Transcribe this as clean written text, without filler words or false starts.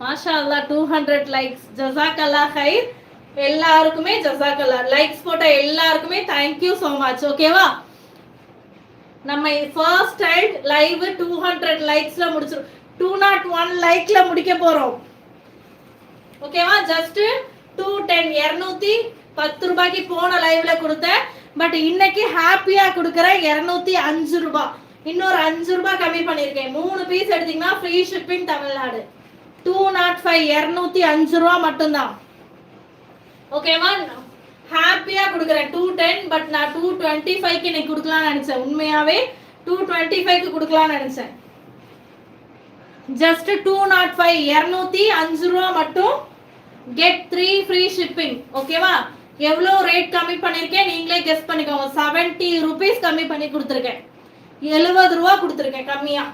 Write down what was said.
மாஷா அல்லா 200 likes. ஜஸாக்கல்லா ஹைர். எல்லாருக்குமே ஜஸாக்கல்லா. Likes போட்ட எல்லாருக்குமே தேங்க்யூ ஸோ மச். ஓகேவா? நம்ம ஃபர்ஸ்ட் டைம் லைவ் 200 லைக்ஸ்ல முடிச்சிரும். 201 லைக்ல முடிக்க போறோம். ஓகேவா? ஜஸ்ட் 210 210 ரூபாய்க்கு போன லைவ்ல கொடுத்தேன். பட் இன்னைக்கு ஹாப்பியா கொடுக்கறேன் 205 ரூபாய். இன்னொரு 5 ரூபாய் கம்மி பண்ணிருக்கேன். 3 பீஸ் எடுத்தீங்கன்னா ஃப்ரீ ஷிப்பிங் தமிழ்நாடு. 205 205 ரூபாய் மட்டும்தான். ஓகேவா? ஹாப்பியா கொடுக்குறேன் 210. பட் நான் 225க்கு இன்னைக்கு கொடுக்கலாம்னு நினைச்சேன். உண்மையாவே 225க்கு கொடுக்கலாம்னு நினைச்சேன். ஜஸ்ட் 205 205 ரூபாய் மட்டும். Get 3 free shipping. ஓகேவா? எவ்வளோ ரேட் கம்மி பண்ணிருக்கேன் நீங்களே கெஸ் பண்ணிக்கோங்க. 70 ரூபீஸ் கம்மி பண்ணி கொடுத்துருக்கேன். 70 ரூபா கொடுத்துருக்கேன் கம்மியா.